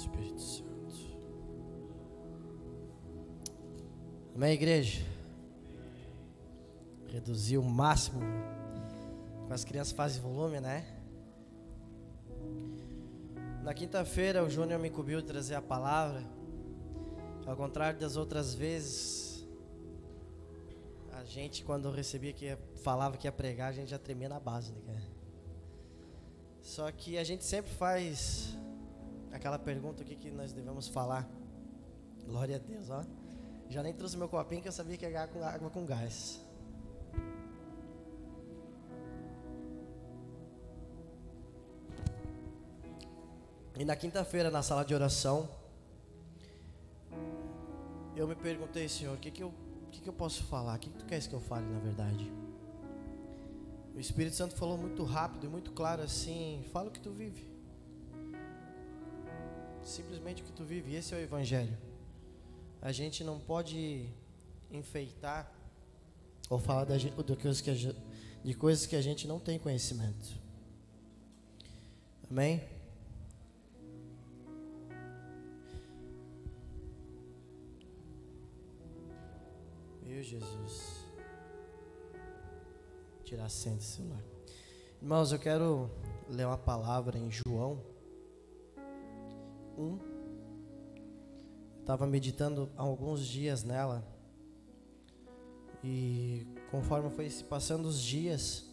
Espírito Santo. Amém, igreja? Reduzir o máximo. Com as crianças fazem volume, né? Na quinta-feira o Júnior me incumbiu de trazer a palavra. Ao contrário das outras vezes, a gente, quando eu recebia falava que ia pregar, a gente já tremia na base, né, cara? Só que a gente sempre faz aquela pergunta: o que nós devemos falar? Glória a Deus, ó. Já nem trouxe meu copinho, que eu sabia que ia água com gás. E na quinta-feira, na sala de oração, eu me perguntei: Senhor, o que eu posso falar? O que tu queres que eu fale, na verdade? O Espírito Santo falou muito rápido e muito claro assim: fala o que tu vive. Simplesmente o que tu vive. E esse é o Evangelho. A gente não pode enfeitar ou falar de coisas que a gente não tem conhecimento. Amém? Meu Jesus. Tirar a senha do celular. Irmãos, eu quero ler uma palavra em João 1. Estava meditando há alguns dias nela. E conforme foi se passando os dias,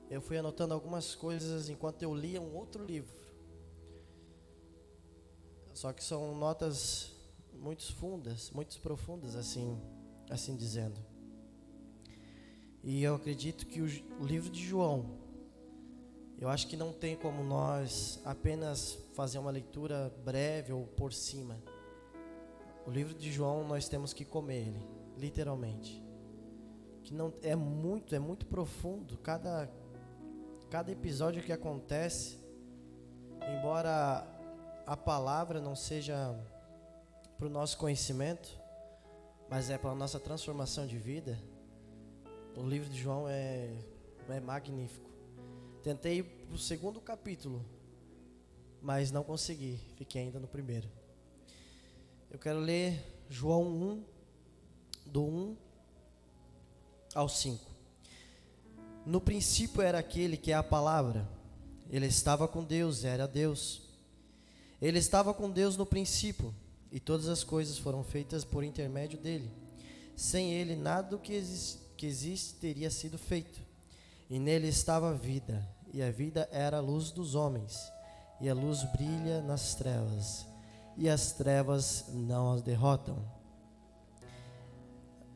eu fui anotando algumas coisas enquanto eu lia um outro livro. Só que são notas muito fundas, muito profundas, assim dizendo. E eu acredito que o livro de João, eu acho que não tem como nós apenas fazer uma leitura breve ou por cima. O livro de João nós temos que comer ele, literalmente. Que não é muito profundo. Cada episódio que acontece, embora a palavra não seja para o nosso conhecimento, mas é para a nossa transformação de vida. O livro de João é magnífico. Tentei ir para o segundo capítulo, mas não consegui. Fiquei ainda no primeiro. Eu quero ler João 1, do 1 ao 5. No princípio era aquele que é a palavra. Ele estava com Deus, era Deus. Ele estava com Deus no princípio, e todas as coisas foram feitas por intermédio dele. Sem ele, nada do que existe teria sido feito. E nele estava a vida, e a vida era a luz dos homens. E a luz brilha nas trevas, e as trevas não as derrotam.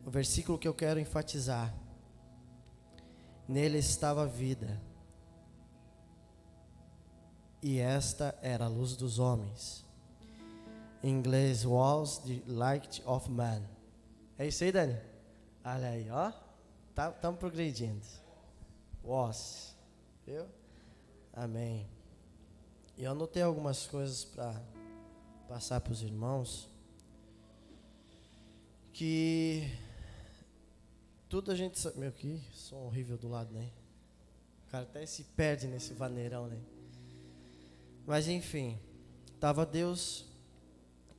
O versículo que eu quero enfatizar: nele estava a vida, e esta era a luz dos homens. Em inglês, was the light of man. É isso aí, Dani? Olha aí, ó. Estamos progredindo. Was. Viu? Amém. E eu anotei algumas coisas para passar para os irmãos. Que tudo a gente sabe. Meu, que som horrível do lado, né? O cara até se perde nesse vaneirão, né? Mas enfim, estava Deus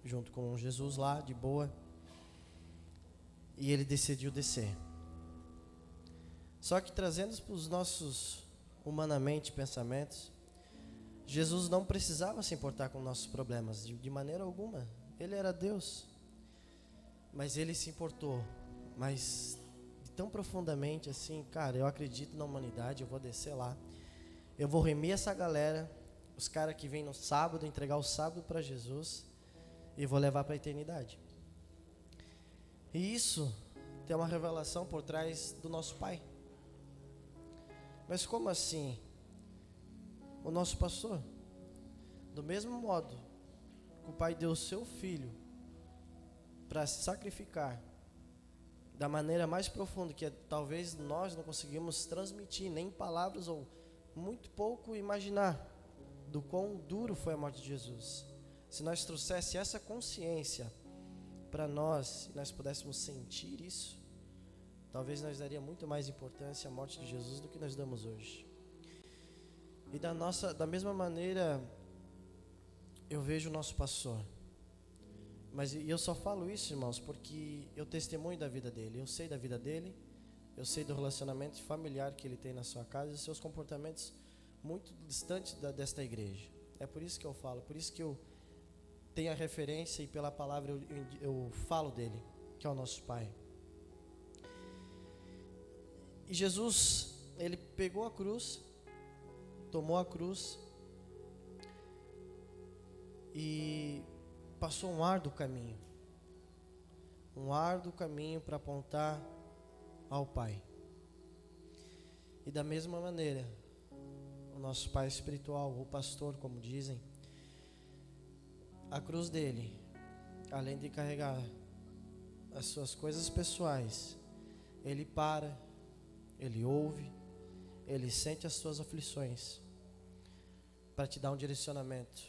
junto com Jesus lá, de boa. E ele decidiu descer. Só que trazendo para os nossos, humanamente, pensamentos, Jesus não precisava se importar com nossos problemas, de maneira alguma. Ele era Deus. Mas ele se importou. Mas tão profundamente assim: cara, eu acredito na humanidade, eu vou descer lá. Eu vou remir essa galera, os caras que vêm no sábado, entregar o sábado para Jesus, e vou levar para a eternidade. E isso tem uma revelação por trás do nosso Pai. Mas como assim? O nosso pastor, do mesmo modo que o Pai deu o seu Filho para se sacrificar da maneira mais profunda, que talvez nós não conseguimos transmitir nem em palavras, ou muito pouco imaginar do quão duro foi a morte de Jesus. Se nós trouxesse essa consciência para nós, se nós pudéssemos sentir isso, talvez nós daria muito mais importância à morte de Jesus do que nós damos hoje. E da mesma maneira, eu vejo o nosso pastor. Mas eu só falo isso, irmãos, porque eu testemunho da vida dele. Eu sei da vida dele, eu sei do relacionamento familiar que ele tem na sua casa e seus comportamentos muito distantes desta igreja. É por isso que eu falo, por isso que eu tenho a referência e pela palavra eu falo dele, que é o nosso Pai. E Jesus, ele pegou a cruz, tomou a cruz e passou um árduo caminho para apontar ao Pai. E da mesma maneira, o nosso pai espiritual, o pastor, como dizem, a cruz dele, além de carregar as suas coisas pessoais, ele para, ele ouve, ele sente as suas aflições para te dar um direcionamento.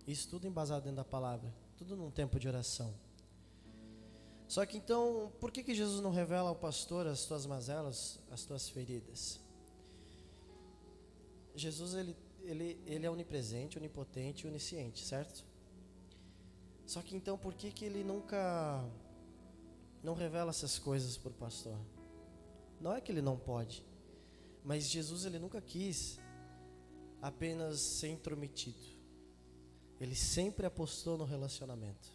Isso tudo embasado dentro da palavra, tudo num tempo de oração. Só que então, por que Jesus não revela ao pastor as tuas mazelas, as tuas feridas? Jesus, ele é onipresente, onipotente e onisciente, certo? Só que então, por que ele nunca não revela essas coisas para o pastor? Não é que ele não pode, mas Jesus, ele nunca quis apenas ser intrometido. Ele sempre apostou no relacionamento.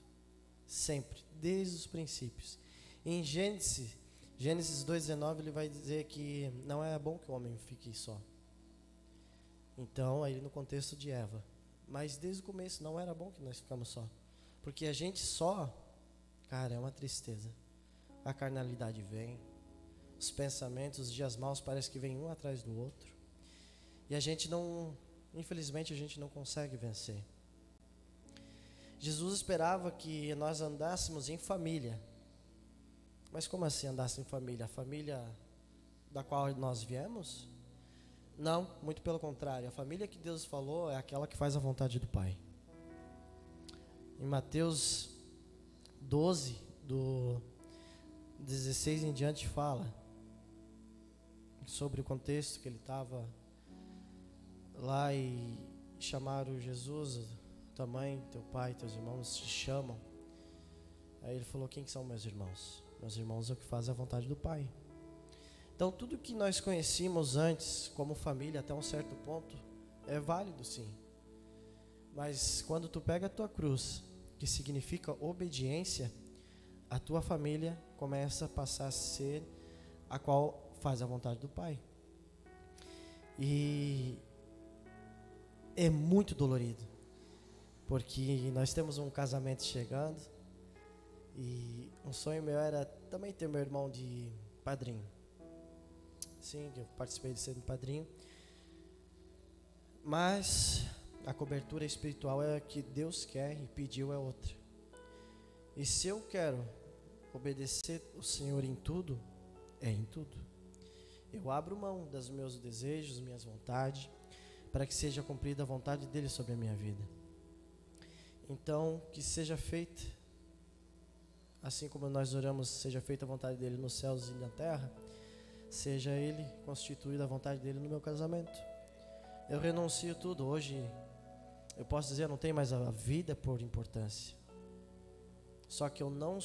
Sempre, desde os princípios. Em Gênesis 2:19, ele vai dizer que não é bom que o homem fique só. Então, aí no contexto de Eva. Mas desde o começo não era bom que nós ficamos só. Porque a gente só, cara, é uma tristeza. A carnalidade vem, os pensamentos, os dias maus parece que vem um atrás do outro. E a gente não, infelizmente a gente não consegue vencer. Jesus esperava que nós andássemos em família. Mas como assim andasse em família? A família da qual nós viemos? Não, muito pelo contrário. A família que Deus falou é aquela que faz a vontade do Pai. Em Mateus 12, do 16 em diante, fala sobre o contexto que ele estava lá e chamaram Jesus, tua mãe, teu pai, teus irmãos te chamam. Aí ele falou, quem são meus irmãos? Meus irmãos é o que faz a vontade do Pai. Então tudo que nós conhecíamos antes como família até um certo ponto é válido, sim. Mas quando tu pega a tua cruz, que significa obediência, a tua família começa a passar a ser a qual faz a vontade do Pai. E é muito dolorido, porque nós temos um casamento chegando e um sonho meu era também ter meu irmão de padrinho. Sim, eu participei de ser padrinho. Mas a cobertura espiritual é a que Deus quer e pediu é outra. E se eu quero obedecer o Senhor em tudo, é em tudo. Eu abro mão dos meus desejos, minhas vontades, para que seja cumprida a vontade dele sobre a minha vida. Então, que seja feita, assim como nós oramos, seja feita a vontade dele nos céus e na terra, seja ele constituída a vontade dele no meu casamento. Eu renuncio tudo. Hoje, eu posso dizer, eu não tenho mais a vida por importância. Só que eu não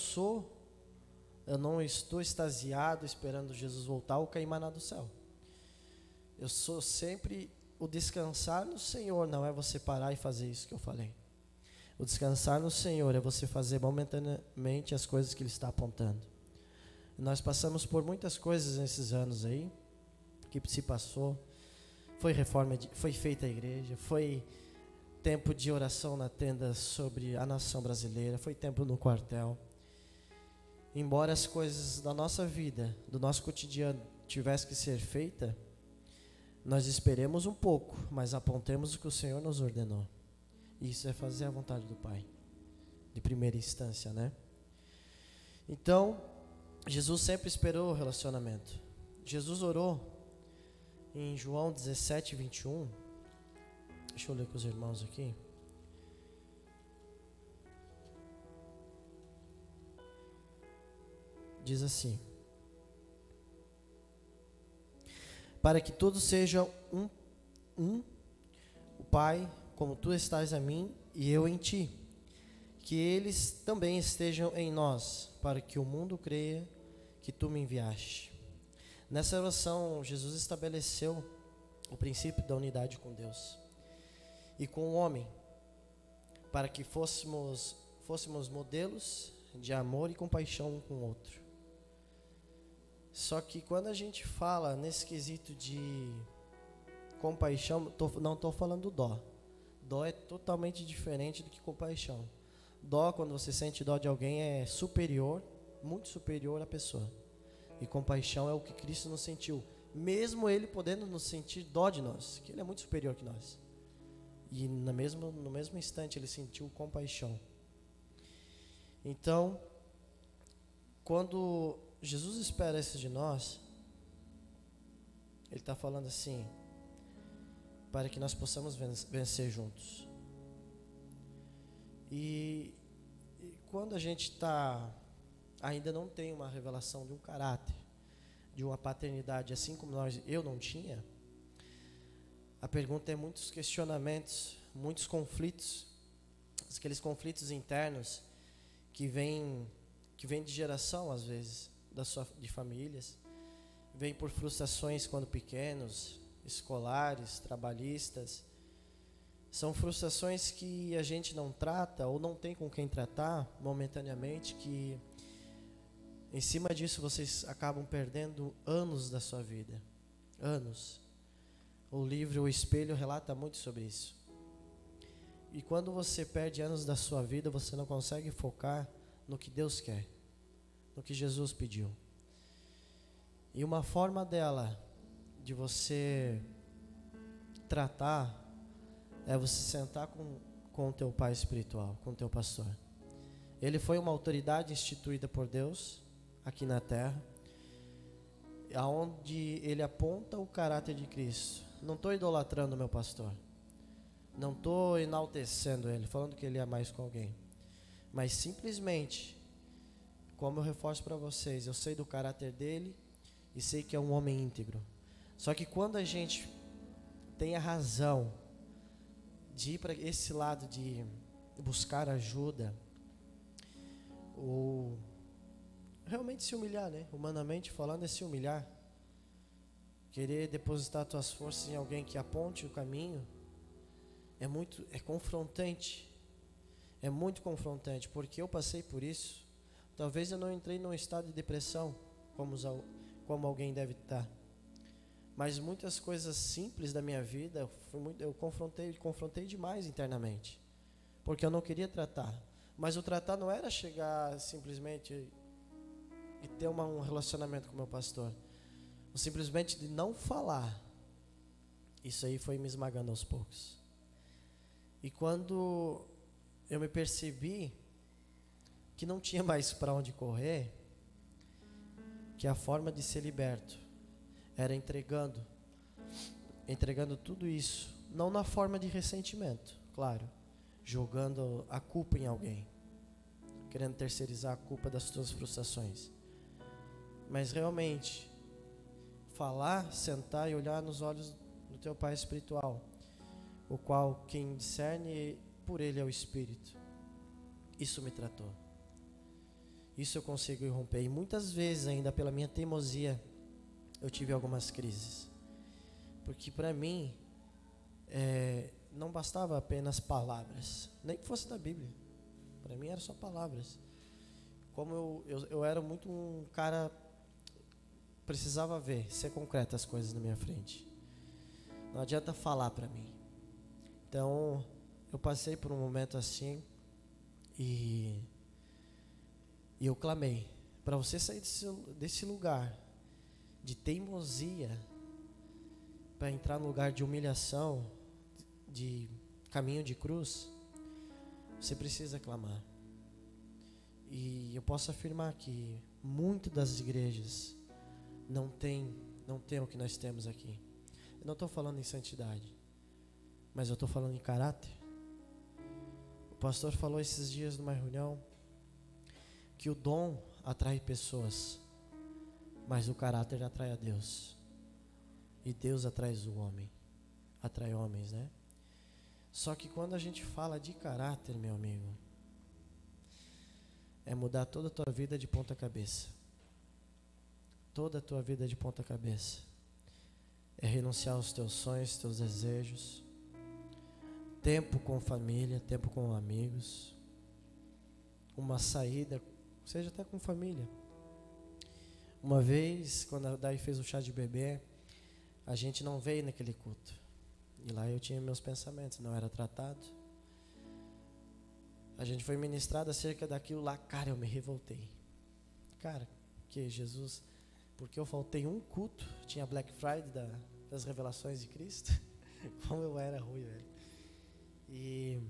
estou extasiado esperando Jesus voltar ou cair maná do céu. Eu sou sempre o descansar no Senhor, não é você parar e fazer isso que eu falei. O descansar no Senhor é você fazer momentaneamente as coisas que Ele está apontando. Nós passamos por muitas coisas nesses anos aí, que se passou. Foi reforma, foi feita a igreja, foi tempo de oração na tenda sobre a nação brasileira, foi tempo no quartel. Embora as coisas da nossa vida, do nosso cotidiano, tivessem que ser feitas, nós esperemos um pouco, mas apontemos o que o Senhor nos ordenou. Isso é fazer a vontade do Pai, de primeira instância, né? Então, Jesus sempre esperou o relacionamento. Jesus orou em João 17, 21. Deixa eu ler com os irmãos aqui. Diz assim: para que todos sejam um, o Pai, como tu estás a mim e eu em ti, que eles também estejam em nós, para que o mundo creia que tu me enviaste. Nessa oração, Jesus estabeleceu o princípio da unidade com Deus e com o homem, para que fôssemos modelos de amor e compaixão um com o outro. Só que quando a gente fala nesse quesito de compaixão, não estou falando dó. Dó é totalmente diferente do que compaixão. Dó, quando você sente dó de alguém, é superior, muito superior à pessoa. E compaixão é o que Cristo nos sentiu, mesmo Ele podendo nos sentir dó de nós, que Ele é muito superior que nós. E no mesmo instante Ele sentiu compaixão. Então, quando Jesus espera isso de nós, Ele está falando assim, para que nós possamos vencer juntos. E quando a gente ainda não tem uma revelação de um caráter, de uma paternidade, assim como eu não tinha, a pergunta é muitos questionamentos, muitos conflitos, aqueles conflitos internos que vêm de geração, às vezes, de famílias, vêm por frustrações quando pequenos, escolares, trabalhistas. São frustrações que a gente não trata ou não tem com quem tratar momentaneamente, que em cima disso vocês acabam perdendo anos da sua vida. Anos. O livro O Espelho relata muito sobre isso. E quando você perde anos da sua vida, você não consegue focar no que Deus quer, no que Jesus pediu. E uma forma de você tratar, é você sentar com o teu pai espiritual, com o teu pastor. Ele foi uma autoridade instituída por Deus aqui na terra, aonde ele aponta o caráter de Cristo. Não estou idolatrando o meu pastor, não estou enaltecendo ele, falando que ele é mais com alguém, mas simplesmente, como eu reforço para vocês, eu sei do caráter dele e sei que é um homem íntegro. Só que quando a gente tem a razão de ir para esse lado de buscar ajuda, ou realmente se humilhar, né? Humanamente falando, é se humilhar. Querer depositar tuas forças em alguém que aponte o caminho é confrontante. É muito confrontante, porque eu passei por isso. Talvez eu não entrei num estado de depressão como alguém deve estar. Mas muitas coisas simples da minha vida, eu confrontei demais internamente. Porque eu não queria tratar. Mas o tratar não era chegar simplesmente e ter um relacionamento com o meu pastor. Ou simplesmente de não falar. Isso aí foi me esmagando aos poucos. E quando eu me percebi que não tinha mais para onde correr, que a forma de ser liberto era entregando tudo isso, não na forma de ressentimento, claro, jogando a culpa em alguém, querendo terceirizar a culpa das suas frustrações, mas realmente falar, sentar e olhar nos olhos do teu pai espiritual, o qual quem discerne por ele é o Espírito. Isso me tratou, isso eu consigo romper. E muitas vezes ainda pela minha teimosia eu tive algumas crises, porque para mim não bastava apenas palavras, nem que fosse da Bíblia, para mim era só palavras. Como eu era muito um cara, precisava ser concreto as coisas na minha frente, não adianta falar para mim. Então eu passei por um momento assim e eu clamei para você sair desse lugar de teimosia para entrar no lugar de humilhação, de caminho de cruz. Você precisa clamar. E eu posso afirmar que muitas das igrejas não tem o que nós temos aqui. Eu não estou falando em santidade, mas eu estou falando em caráter. O pastor falou esses dias numa reunião que o dom atrai pessoas, mas o caráter atrai a Deus. E Deus atrai o homem. Atrai homens, né? Só que quando a gente fala de caráter, meu amigo, é mudar toda a tua vida de ponta cabeça. Toda a tua vida de ponta cabeça. É renunciar aos teus sonhos, teus desejos. Tempo com família, tempo com amigos. Uma saída, seja até com família. Uma vez, quando a Dai fez o chá de bebê, a gente não veio naquele culto. E lá eu tinha meus pensamentos, não era tratado. A gente foi ministrado acerca daquilo lá, cara, eu me revoltei. Cara, que Jesus, porque eu faltei um culto, tinha Black Friday das revelações de Cristo. Como eu era ruim, velho. E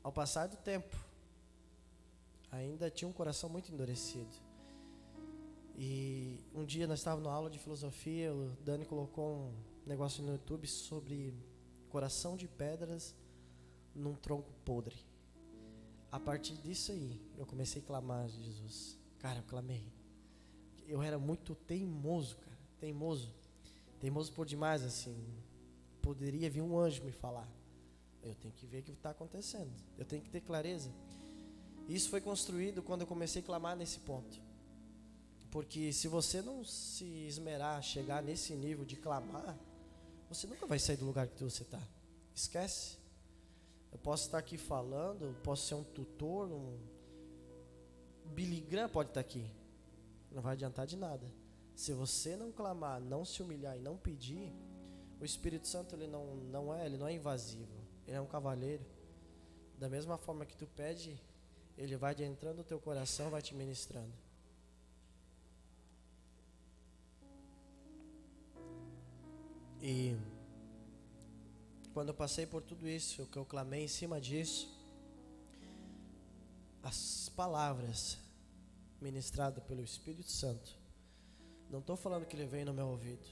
ao passar do tempo, ainda tinha um coração muito endurecido. E um dia nós estávamos na aula de filosofia, o Dani colocou um negócio no YouTube sobre coração de pedras num tronco podre. A partir disso aí, eu comecei a clamar a Jesus. Cara, eu clamei. Eu era muito teimoso, cara. Teimoso por demais, assim. Poderia vir um anjo me falar. Eu tenho que ver o que está acontecendo. Eu tenho que ter clareza. Isso foi construído quando eu comecei a clamar nesse ponto. Porque se você não se esmerar a chegar nesse nível de clamar, você nunca vai sair do lugar que você está. Esquece. Eu posso estar aqui falando, eu posso ser um tutor, Billy Graham pode estar aqui. Não vai adiantar de nada. Se você não clamar, não se humilhar e não pedir, o Espírito Santo ele não é invasivo. Ele é um cavaleiro. Da mesma forma que tu pede, ele vai entrando no teu coração, vai te ministrando. E quando eu passei por tudo isso, o que eu clamei em cima disso, as palavras ministradas pelo Espírito Santo, não estou falando que ele veio no meu ouvido,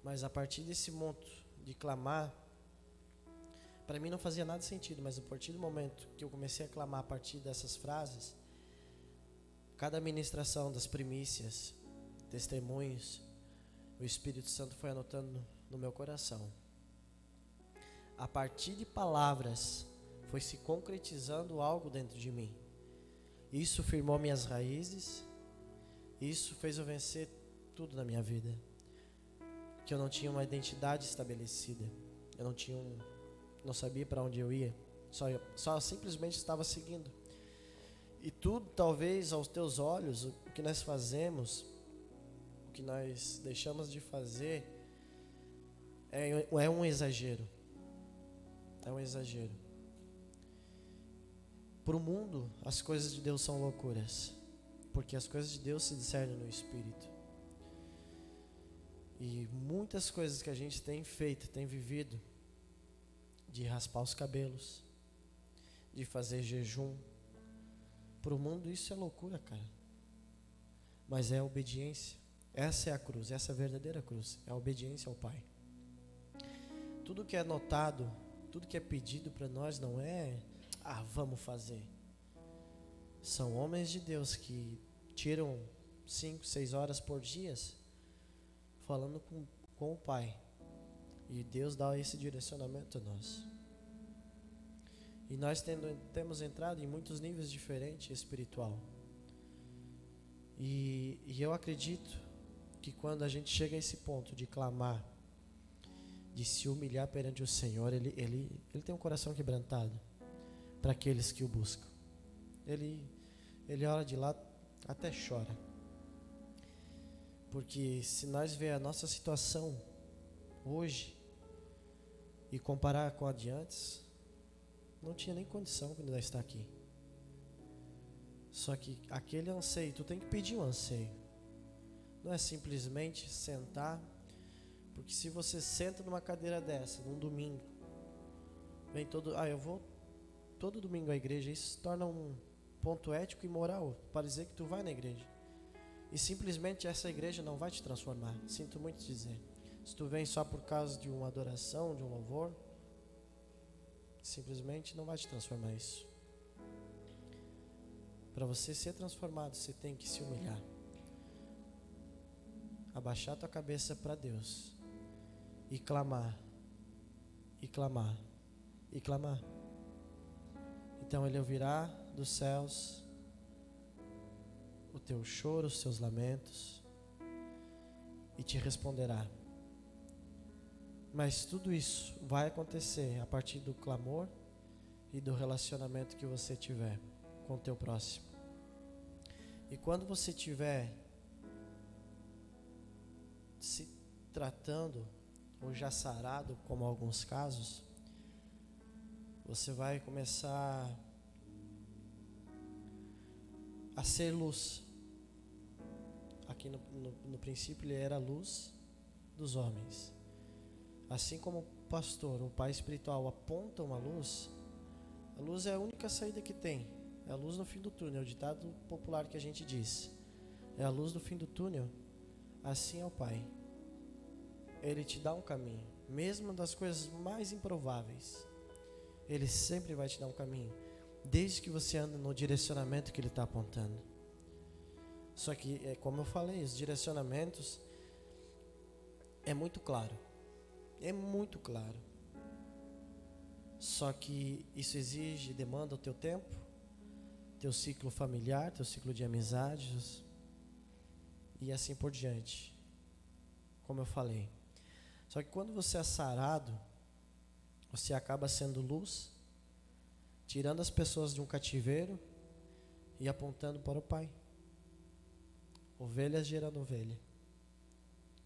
mas a partir desse momento de clamar, para mim não fazia nada sentido, mas a partir do momento que eu comecei a clamar a partir dessas frases, cada ministração das primícias, testemunhos, o Espírito Santo foi anotando no meu coração. A partir de palavras, foi se concretizando algo dentro de mim. Isso firmou minhas raízes, isso fez eu vencer tudo na minha vida. Que eu não tinha uma identidade estabelecida, eu não sabia para onde eu ia, só simplesmente estava seguindo. E tudo, talvez aos teus olhos, o que nós fazemos, o que nós deixamos de fazer, é um exagero. É um exagero. Para o mundo, as coisas de Deus são loucuras, porque as coisas de Deus se discernem no Espírito. E muitas coisas que a gente tem feito, tem vivido, de raspar os cabelos, de fazer jejum, para o mundo isso é loucura, cara. Mas é a obediência. Essa é a cruz, essa é a verdadeira cruz, é a obediência ao Pai. Tudo que é notado, tudo que é pedido para nós não é, vamos fazer. São homens de Deus que tiram 5, 6 horas por dia falando com o Pai. E Deus dá esse direcionamento a nós. E nós temos entrado em muitos níveis diferentes espiritual. E eu acredito que quando a gente chega a esse ponto de clamar, de se humilhar perante o Senhor, ele tem um coração quebrantado para aqueles que o buscam. Ele olha de lá, até chora. Porque se nós ver a nossa situação hoje e comparar com a de antes, não tinha nem condição quando nós está aqui. Só que aquele anseio, tu tem que pedir um anseio. Não é simplesmente sentar, porque se você senta numa cadeira dessa, num domingo, vem eu vou todo domingo à igreja, isso se torna um ponto ético e moral, para dizer que tu vai na igreja. E simplesmente essa igreja não vai te transformar, sinto muito dizer. Se tu vem só por causa de uma adoração, de um louvor, simplesmente não vai te transformar isso. Para você ser transformado, você tem que se humilhar. Abaixar tua cabeça para Deus e clamar. e clamar, e clamar. Então Ele ouvirá dos céus o teu choro, os teus lamentos, e te responderá. Mas tudo isso vai acontecer a partir do clamor e do relacionamento que você tiver com o teu próximo. E quando você tiver se tratando ou já sarado, como alguns casos, você vai começar a ser luz. Aqui no princípio ele era a luz dos homens. Assim como o pastor, o pai espiritual aponta uma luz, a luz é a única saída que tem. É a luz no fim do túnel, é o ditado popular que a gente diz. É a luz no fim do túnel. Assim é o Pai. Ele te dá um caminho, mesmo das coisas mais improváveis. Ele sempre vai te dar um caminho, desde que você ande no direcionamento que Ele está apontando. Só que, como eu falei, os direcionamentos é muito claro. É muito claro. Só que isso exige, demanda o teu tempo, teu ciclo familiar, teu ciclo de amizades e assim por diante. Como eu falei. Só que quando você é sarado, você acaba sendo luz, tirando as pessoas de um cativeiro e apontando para o Pai. Ovelhas gerando ovelha.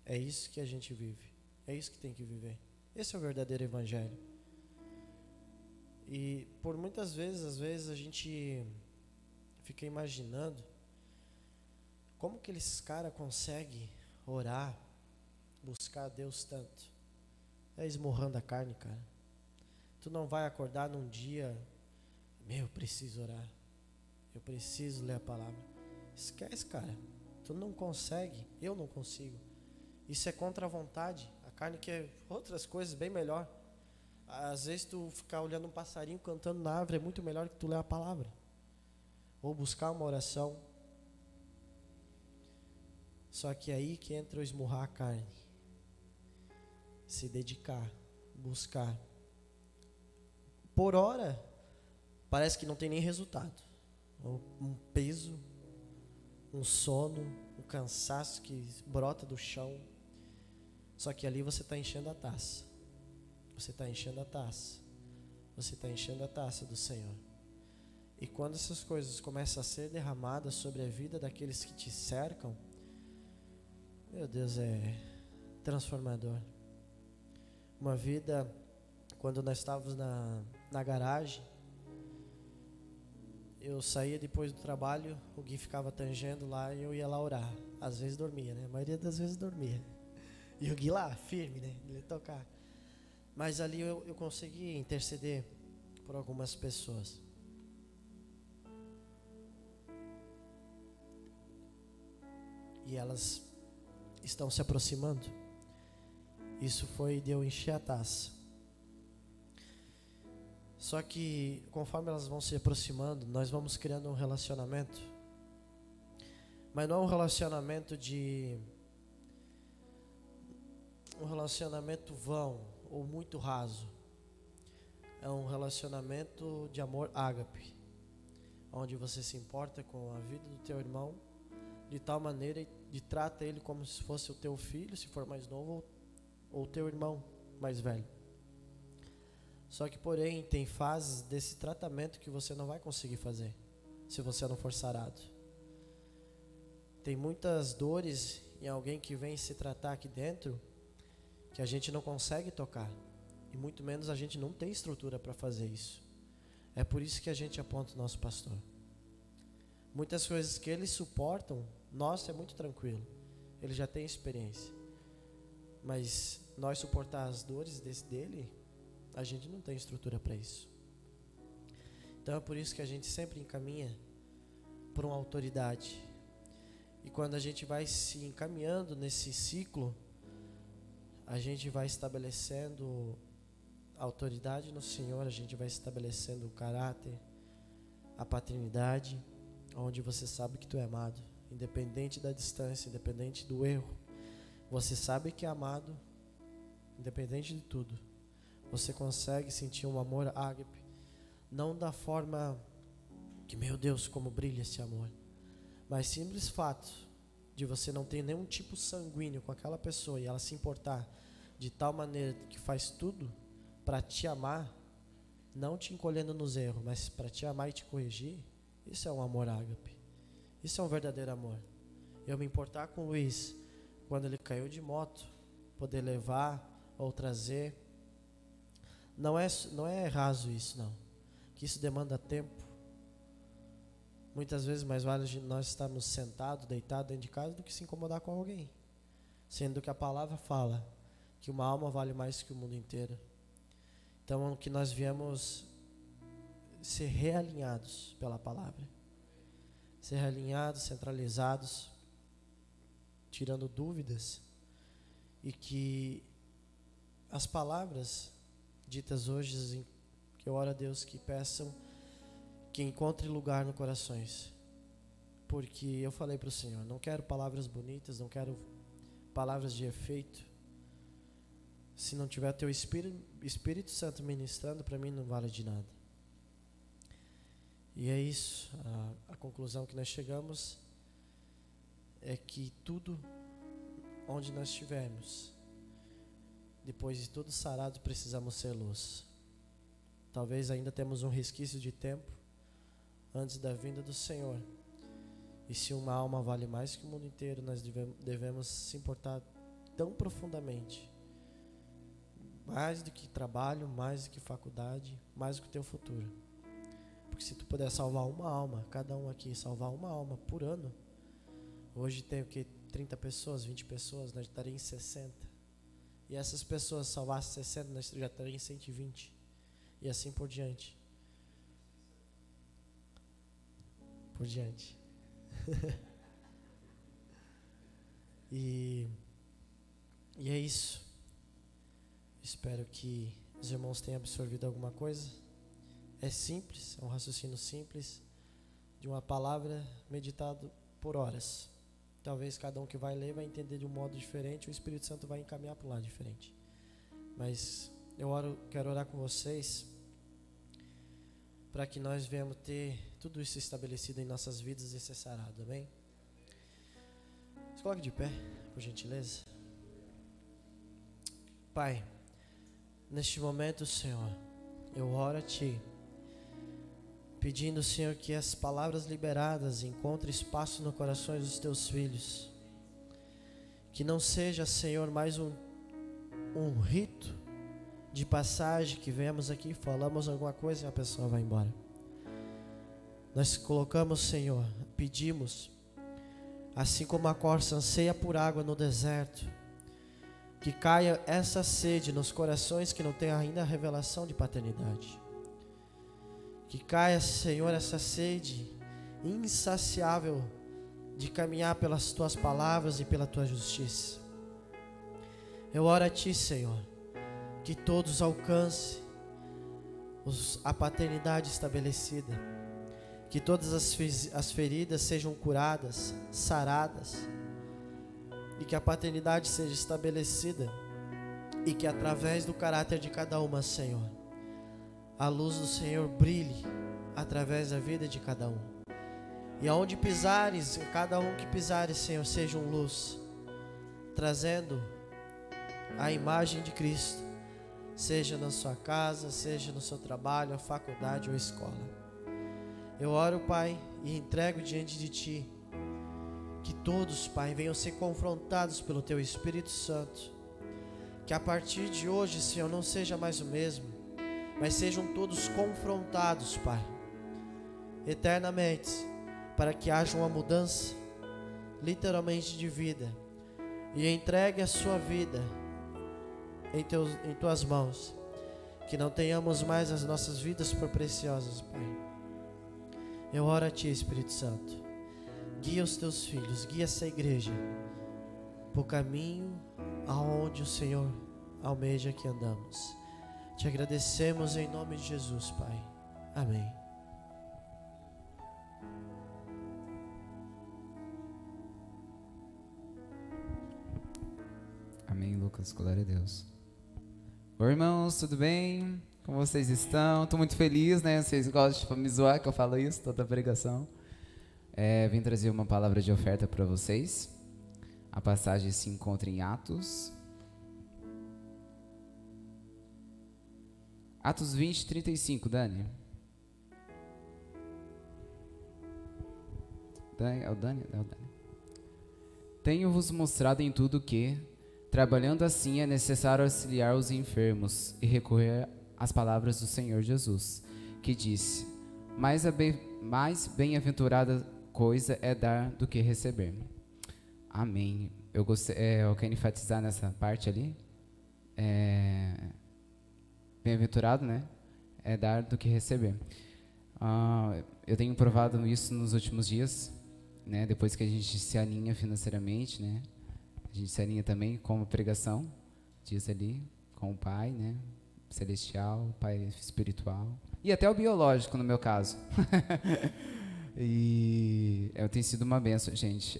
É isso que a gente vive. É isso que tem que viver. Esse é o verdadeiro evangelho. E por muitas vezes, às vezes a gente fica imaginando como que esses caras conseguem orar, buscar a Deus tanto. É esmurrando a carne, cara. Tu não vai acordar num dia, eu preciso orar, eu preciso ler a palavra. Esquece, cara. Tu não consegue, eu não consigo. Isso é contra a vontade. A carne quer outras coisas bem melhor. Às vezes tu ficar olhando um passarinho cantando na árvore é muito melhor que tu ler a palavra. Ou buscar uma oração. Só que é aí que entra o esmurrar a carne. Se dedicar, buscar. Por hora, parece que não tem nem resultado. Um peso, um sono, um cansaço que brota do chão. Só que ali você está enchendo a taça. Você está enchendo a taça. Você está enchendo a taça do Senhor. E quando essas coisas começam a ser derramadas sobre a vida daqueles que te cercam, meu Deus, é transformador. Uma vida, quando nós estávamos na garagem, eu saía depois do trabalho, o Gui ficava tangendo lá e eu ia lá orar. Às vezes dormia, né? A maioria das vezes dormia. E o Gui lá, firme, né? Ele ia tocar. Mas ali eu consegui interceder por algumas pessoas. E elas estão se aproximando. Isso foi de eu encher a taça. Só que conforme elas vão se aproximando, nós vamos criando um relacionamento. Mas não é um relacionamento vão ou muito raso. É um relacionamento de amor ágape, onde você se importa com a vida do teu irmão de tal maneira e trata ele como se fosse o teu filho, se for mais novo, ou o teu irmão mais velho. Só que, porém, tem fases desse tratamento que você não vai conseguir fazer se você não for sarado. Tem muitas dores em alguém que vem se tratar aqui dentro que a gente não consegue tocar, e muito menos a gente não tem estrutura para fazer isso. É por isso que a gente aponta o nosso pastor. Muitas coisas que eles suportam, nossa, é muito tranquilo, ele já tem experiência. Mas nós suportar as dores dele, a gente não tem estrutura para isso. Então é por isso que a gente sempre encaminha por uma autoridade. E quando a gente vai se encaminhando nesse ciclo, a gente vai estabelecendo a autoridade no Senhor, a gente vai estabelecendo o caráter, a paternidade, onde você sabe que tu é amado, independente da distância, independente do erro. Você sabe que é amado, independente de tudo. você consegue sentir um amor ágape, não da forma que, meu Deus, como brilha esse amor, mas simples fato de você não ter nenhum tipo sanguíneo com aquela pessoa e ela se importar de tal maneira que faz tudo para te amar, não te encolhendo nos erros, mas para te amar e te corrigir. Isso é um amor ágape. Isso é um verdadeiro amor. Eu me importar com o Luiz quando ele caiu de moto, poder levar ou trazer, não é raso isso, não. Que isso demanda tempo. Muitas vezes mais vale nós estarmos sentados, deitados dentro de casa do que se incomodar com alguém. Sendo que a palavra fala que uma alma vale mais que o mundo inteiro. Então que nós viemos ser realinhados pela palavra. Ser realinhados, centralizados, tirando dúvidas. E que as palavras ditas hoje, que eu oro a Deus que peçam, que encontre lugar no corações. Porque eu falei para o Senhor, não quero palavras bonitas, não quero palavras de efeito. Se não tiver teu Espírito Santo ministrando, para mim não vale de nada. E é isso, a conclusão que nós chegamos é que tudo onde nós estivermos, depois de tudo sarado, precisamos ser luz. Talvez ainda temos um resquício de tempo antes da vinda do Senhor. E se uma alma vale mais que o mundo inteiro, nós devemos se importar tão profundamente, mais do que trabalho, mais do que faculdade, mais do que o teu futuro. Porque se tu puder salvar uma alma, cada um aqui salvar uma alma por ano, hoje tem o que? 30 pessoas, 20 pessoas, nós estaríamos em 60. E essas pessoas salvassem 60, nós já estaríamos em 120. E assim por diante. Por diante. E é isso. Espero que os irmãos tenham absorvido alguma coisa. É simples, é um raciocínio simples de uma palavra meditado por horas. Talvez cada um que vai ler vai entender de um modo diferente, o Espírito Santo vai encaminhar para um lado diferente. Mas quero orar com vocês para que nós venhamos ter tudo isso estabelecido em nossas vidas e ser sarado, amém? Se coloque de pé, por gentileza. Pai, neste momento, Senhor, eu oro a Ti, pedindo, Senhor, que as palavras liberadas encontrem espaço no coração dos Teus filhos. Que não seja, Senhor, mais um rito de passagem que vemos aqui, falamos alguma coisa e a pessoa vai embora. Nós colocamos, Senhor, pedimos, assim como a corça anseia por água no deserto, que caia essa sede nos corações que não têm ainda a revelação de paternidade. Que caia, Senhor, essa sede insaciável de caminhar pelas Tuas palavras e pela Tua justiça. Eu oro a Ti, Senhor, que todos alcancem a paternidade estabelecida, que todas as feridas sejam curadas, saradas, e que a paternidade seja estabelecida, e que através do caráter de cada uma, Senhor, a luz do Senhor brilhe através da vida de cada um. E aonde pisares, cada um que pisares, Senhor, sejam luz, trazendo a imagem de Cristo, seja na sua casa, seja no seu trabalho, a faculdade ou a escola. Eu oro, Pai, e entrego diante de Ti, que todos, Pai, venham ser confrontados pelo Teu Espírito Santo, que a partir de hoje, Senhor, não seja mais o mesmo, mas sejam todos confrontados, Pai, eternamente, para que haja uma mudança, literalmente de vida, e entregue a sua vida em Tuas mãos, que não tenhamos mais as nossas vidas por preciosas, Pai. Eu oro a Ti, Espírito Santo, guia os Teus filhos, guia essa igreja, por caminho aonde o Senhor almeja que andamos. Te agradecemos em nome de Jesus, Pai. Amém. Amém, Lucas. Glória a Deus. Oi, irmãos, tudo bem? Como vocês estão? Estou muito feliz, né? Vocês gostam de me zoar que eu falo isso toda a pregação. Vim trazer uma palavra de oferta para vocês. A passagem se encontra em Atos. Atos 20, 35, Dani. É o Dani? Tenho-vos mostrado em tudo que, trabalhando assim, é necessário auxiliar os enfermos e recorrer às palavras do Senhor Jesus, que disse: mais bem-aventurada coisa é dar do que receber. Amém. Eu quero enfatizar nessa parte ali. Bem-aventurado, né? É dar do que receber. Eu tenho provado isso nos últimos dias, né? Depois que a gente se alinha financeiramente, né? A gente se alinha também com a pregação, diz ali, com o Pai, né? Celestial, Pai espiritual e até o biológico, no meu caso. E tem sido uma bênção, gente.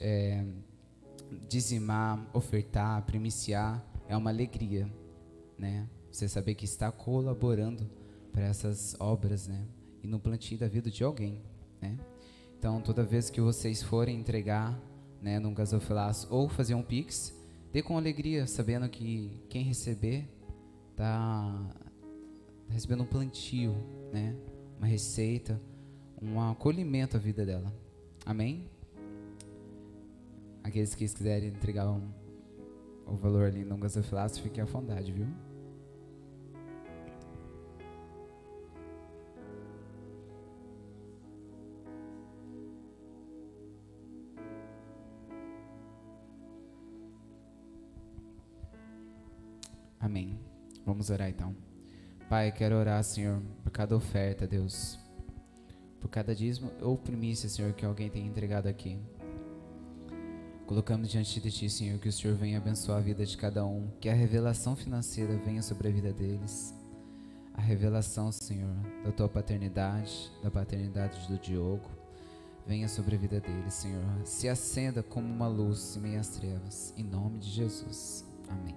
Dizimar, ofertar, primiciar é uma alegria, né? Você saber que está colaborando para essas obras, né? E no plantio da vida de alguém, né? Então, toda vez que vocês forem entregar, né, num gasofilaço ou fazer um pix, dê com alegria, sabendo que quem receber está recebendo um plantio, né? Uma receita, um acolhimento à vida dela. Amém? Aqueles que quiserem entregar o valor ali num gasofilaço, fiquem à vontade, viu? Amém. Vamos orar então. Pai, quero orar, Senhor, por cada oferta, Deus, por cada dízimo ou primícia, Senhor, que alguém tenha entregado aqui. Colocamos diante de Ti, Senhor, que o Senhor venha abençoar a vida de cada um, que a revelação financeira venha sobre a vida deles. A revelação, Senhor, da Tua paternidade, da paternidade do Diogo, venha sobre a vida deles, Senhor. Se acenda como uma luz em meio às trevas. Em nome de Jesus. Amém.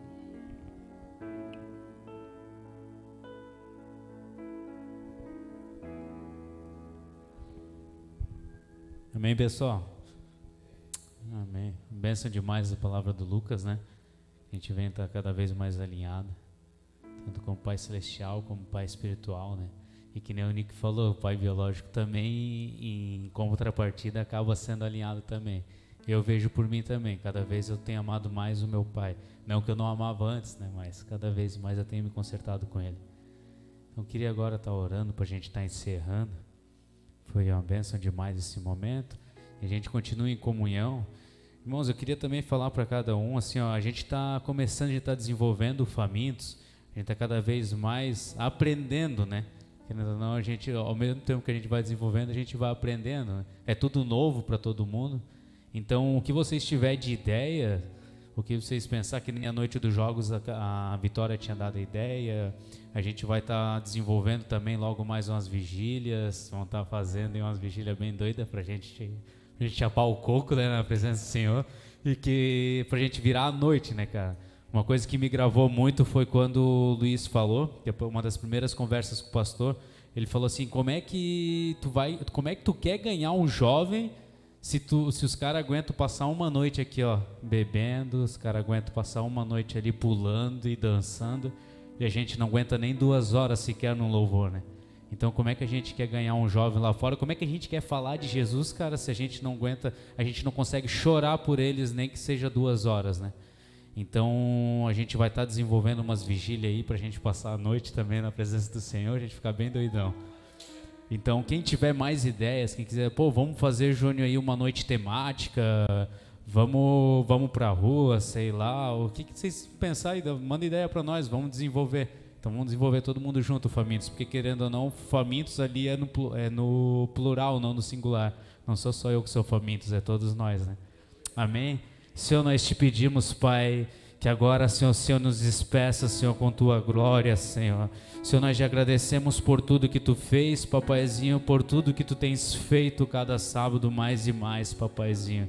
Amém, pessoal? Amém. Bênção demais a palavra do Lucas, né? A gente vem estar cada vez mais alinhado, tanto com o Pai Celestial como o Pai Espiritual, né? E que nem o Nick falou, o Pai Biológico também, em contrapartida, acaba sendo alinhado também. Eu vejo por mim também, cada vez eu tenho amado mais o meu Pai. Não que eu não amava antes, né? Mas cada vez mais eu tenho me consertado com Ele. Então, eu queria agora estar orando para a gente estar encerrando. Foi uma bênção demais esse momento. E a gente continua em comunhão. Irmãos, eu queria também falar para cada um, assim, ó, a gente está começando, a gente está desenvolvendo o Famintos, a gente está cada vez mais aprendendo, né? Não, a gente, ao mesmo tempo que a gente vai desenvolvendo, a gente vai aprendendo, né? É tudo novo para todo mundo. Então, o que vocês tiverem de ideia, o que vocês pensar, que nem a noite dos jogos a Vitória tinha dado a ideia, a gente vai estar desenvolvendo também logo mais umas vigílias, vão estar fazendo umas vigílias bem doidas pra gente chapar o coco, né, na presença do Senhor, e que pra gente virar a noite, né, cara. Uma coisa que me gravou muito foi quando o Luiz falou, que é uma das primeiras conversas com o pastor, ele falou assim: como é que tu quer ganhar um jovem se os caras aguentam passar uma noite aqui, ó, bebendo, os caras aguentam passar uma noite ali pulando e dançando, e a gente não aguenta nem 2 horas sequer num louvor, né? Então, como é que a gente quer ganhar um jovem lá fora? Como é que a gente quer falar de Jesus, cara, se a gente não aguenta, a gente não consegue chorar por eles, nem que seja 2 horas, né? Então, a gente vai estar desenvolvendo umas vigílias aí pra gente passar a noite também na presença do Senhor, a gente ficar bem doidão. Então, quem tiver mais ideias, quem quiser, vamos fazer, Júnior, aí uma noite temática, vamos pra rua, sei lá, o que vocês pensarem, manda ideia pra nós, vamos desenvolver. Então, vamos desenvolver todo mundo junto, Famintos, porque querendo ou não, Famintos ali é no plural, não no singular. Não sou só eu que sou Famintos, é todos nós, né? Amém? Senhor, nós te pedimos, Pai, Que agora, Senhor, o Senhor nos despeça, Senhor, com Tua glória, Senhor. Senhor, nós te agradecemos por tudo que Tu fez, Papaizinho, por tudo que Tu tens feito cada sábado mais e mais, Papaizinho.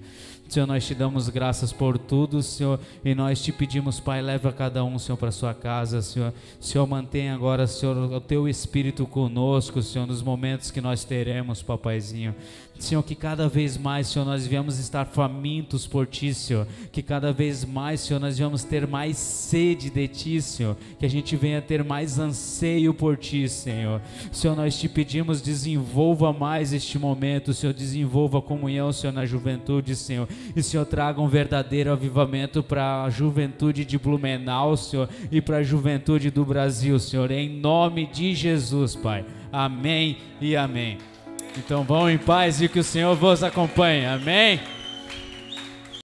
Senhor, nós te damos graças por tudo, Senhor, e nós te pedimos, Pai, leva cada um, Senhor, para sua casa, Senhor. Senhor, mantenha agora, Senhor, o Teu Espírito conosco, Senhor, nos momentos que nós teremos, Papaizinho. Senhor, que cada vez mais, Senhor, nós viemos estar famintos por Ti, Senhor. Que cada vez mais, Senhor, nós viemos ter mais sede de Ti, Senhor. Que a gente venha ter mais anseio por Ti, Senhor. Senhor, nós te pedimos, desenvolva mais este momento, Senhor. Desenvolva a comunhão, Senhor, na juventude, Senhor. E, Senhor, traga um verdadeiro avivamento para a juventude de Blumenau, Senhor. E para a juventude do Brasil, Senhor. Em nome de Jesus, Pai. Amém e amém. Então vão em paz e que o Senhor vos acompanhe. Amém.